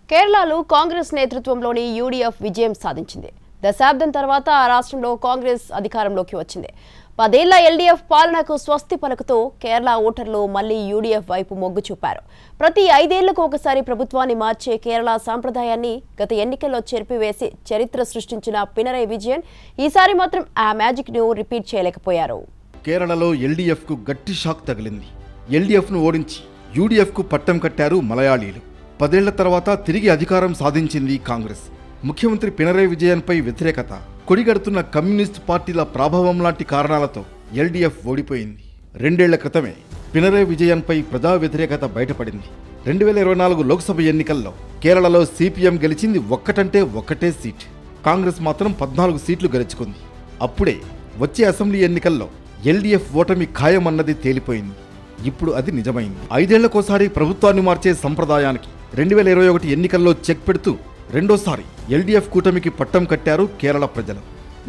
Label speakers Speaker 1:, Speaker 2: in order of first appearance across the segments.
Speaker 1: కేరళలో కాంగ్రెస్ నేతృత్వంలోని యూడీఎఫ్ విజయం సాధించింది. దశాబ్దం తర్వాత ఆ రాష్ట్రంలో కాంగ్రెస్ అధికారంలోకి వచ్చింది. 10 ఏళ్ల ఎల్డీఎఫ్ పాలనకు స్వస్తి పలుకుతూ కేరళ ఓటర్లు మళ్లీ యూడీఎఫ్ వైపు మొగ్గు చూపారు. ప్రతి 5 ఏళ్లకు ఒకసారి ప్రభుత్వాన్ని మార్చే కేరళ సాంప్రదాయాన్ని గత ఎన్నికల్లో చెరిపివేసి చరిత్ర సృష్టించిన పినరయి విజయన్ ఈసారి మాత్రం ఆ మ్యాజిక్ ను రిపీట్ చేయలేకపోయారు.
Speaker 2: కేరళలో ఎల్డీఎఫ్ కు గట్టి షాక్ తగిలింది. ఎల్డీఎఫ్ ను ఓడించి యూడీఎఫ్ కు పట్టం కట్టారు మలయాళీలు. 10 ఏళ్ల తర్వాత తిరిగి అధికారం సాధించింది కాంగ్రెస్. ముఖ్యమంత్రి పినరయి విజయన్ పై వ్యతిరేకత, కొడిగడుతున్న కమ్యూనిస్ట్ పార్టీల ప్రభావం లాంటి కారణాలతో ఎల్డీఎఫ్ ఓడిపోయింది. 2 ఏళ్ల క్రితమే పినరయి విజయన్ పై ప్రజా వ్యతిరేకత బయటపడింది. 2024 లోక్సభ ఎన్నికల్లో కేరళలో సిపిఎం గెలిచింది ఒక్కటే సీట్. కాంగ్రెస్ మాత్రం 14 సీట్లు గెలుచుకుంది. అప్పుడే వచ్చే అసెంబ్లీ ఎన్నికల్లో ఎల్డీఎఫ్ ఓటమి ఖాయమన్నది తేలిపోయింది. ఇప్పుడు అది నిజమైంది. 5 ఏళ్లకోసారి ప్రభుత్వాన్ని మార్చే సంప్రదాయానికి 2021 ఎన్నికల్లో చెక్ పెడుతూ రెండోసారి ఎల్డీఎఫ్ కూటమికి పట్టం కట్టారు కేరళ ప్రజలు.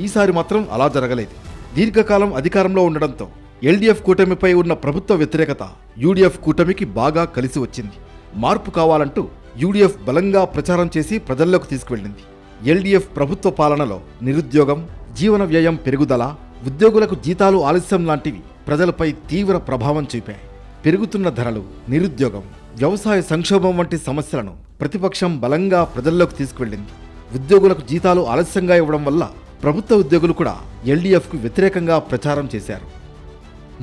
Speaker 2: ఈసారి మాత్రం అలా జరగలేదు. దీర్ఘకాలం అధికారంలో ఉండడంతో ఎల్డీఎఫ్ కూటమిపై ఉన్న ప్రభుత్వ వ్యతిరేకత యూడీఎఫ్ కూటమికి బాగా కలిసి వచ్చింది. మార్పు కావాలంటూ యూడీఎఫ్ బలంగా ప్రచారం చేసి ప్రజల్లోకి తీసుకువెళ్ళింది. ఎల్డీఎఫ్ ప్రభుత్వ పాలనలో నిరుద్యోగం, జీవన వ్యయం పెరుగుదల, ఉద్యోగులకు జీతాలు ఆలస్యం లాంటివి ప్రజలపై తీవ్ర ప్రభావం చూపాయి. పెరుగుతున్న ధరలు, నిరుద్యోగం, వ్యవసాయ సంక్షోభం వంటి సమస్యలను ప్రతిపక్షం బలంగా ప్రజల్లోకి తీసుకువెళ్ళింది. ఉద్యోగులకు జీతాలు ఆలస్యంగా ఇవ్వడం వల్ల ప్రభుత్వ ఉద్యోగులు కూడా ఎల్డీఎఫ్కు వ్యతిరేకంగా ప్రచారం చేశారు.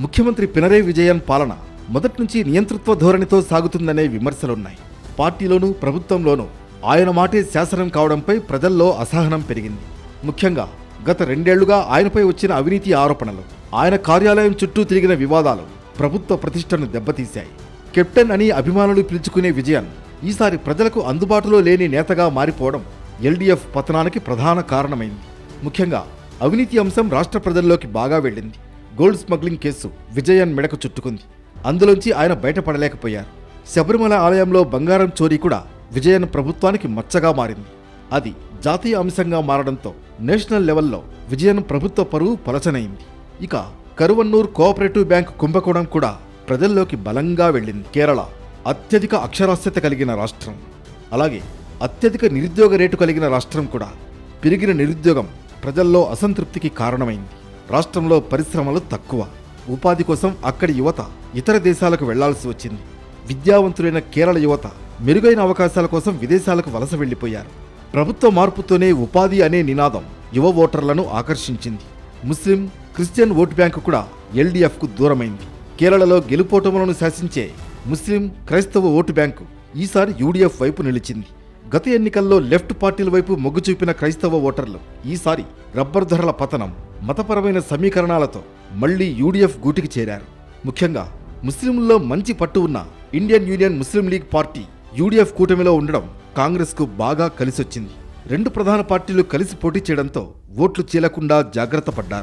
Speaker 2: ముఖ్యమంత్రి పినరయి విజయన్ పాలన మొదటి నుంచి నియంతృత్వ ధోరణితో సాగుతుందనే విమర్శలున్నాయి. పార్టీలోనూ ప్రభుత్వంలోనూ ఆయన మాటే శాసనం కావడంపై ప్రజల్లో అసహనం పెరిగింది. ముఖ్యంగా గత 2 ఏళ్లుగా ఆయనపై వచ్చిన అవినీతి ఆరోపణలు, ఆయన కార్యాలయం చుట్టూ తిరిగిన వివాదాలు ప్రభుత్వ ప్రతిష్టను దెబ్బతీశాయి. కెప్టెన్ అని అభిమానులు పిలుచుకునే విజయన్ ఈసారి ప్రజలకు అందుబాటులో లేని నేతగా మారిపోవడం ఎల్డీఎఫ్ పతనానికి ప్రధాన కారణమైంది. ముఖ్యంగా అవినీతి అంశం రాష్ట్ర ప్రజల్లోకి బాగా వెళ్ళింది. గోల్డ్ స్మగ్లింగ్ కేసు విజయన్ మెడకు చుట్టుకుంది. అందులోంచి ఆయన బయటపడలేకపోయారు. శబరిమల ఆలయంలో బంగారం చోరీ కూడా విజయన్ ప్రభుత్వానికి మచ్చగా మారింది. అది జాతీయ అంశంగా మారడంతో నేషనల్ లెవెల్లో విజయన్ ప్రభుత్వ పరువు పలచనైంది. ఇక కరువన్నూర్ కోఆపరేటివ్ బ్యాంక్ కుంభకోణం కూడా ప్రజల్లోకి బలంగా వెళ్ళింది. కేరళ అత్యధిక అక్షరాస్యత కలిగిన రాష్ట్రం, అలాగే అత్యధిక నిరుద్యోగ రేటు కలిగిన రాష్ట్రం కూడా. పెరిగిన నిరుద్యోగం ప్రజల్లో అసంతృప్తికి కారణమైంది. రాష్ట్రంలో పరిశ్రమలు తక్కువ. ఉపాధి కోసం అక్కడి యువత ఇతర దేశాలకు వెళ్లాల్సి వచ్చింది. విద్యావంతులైన కేరళ యువత మెరుగైన అవకాశాల కోసం విదేశాలకు వలస వెళ్లిపోయారు. ప్రభుత్వ మార్పుతోనే ఉపాధి అనే నినాదం యువ ఓటర్లను ఆకర్షించింది. ముస్లిం, క్రిస్టియన్ ఓటు బ్యాంకు కూడా ఎల్డీఎఫ్కు దూరమైంది. కేరళలో గెలుపోటములను శాసించే ముస్లిం, క్రైస్తవ ఓటు బ్యాంకు ఈసారి యూడీఎఫ్ వైపు నిలిచింది. గత ఎన్నికల్లో లెఫ్ట్ పార్టీల వైపు మొగ్గు చూపిన క్రైస్తవ ఓటర్లు ఈసారి రబ్బర్ ధరల పతనం, మతపరమైన సమీకరణాలతో మళ్లీ యూడీఎఫ్ గూటికి చేరారు. ముఖ్యంగా ముస్లింల్లో మంచి పట్టు ఉన్న ఇండియన్ యూనియన్ ముస్లిం లీగ్ పార్టీ యూడీఎఫ్ కూటమిలో ఉండడం కాంగ్రెస్కు బాగా కలిసొచ్చింది. 2 ప్రధాన పార్టీలు కలిసి పోటీ చేయడంతో ఓట్లు చీలకుండా జాగ్రత్త పడ్డారు.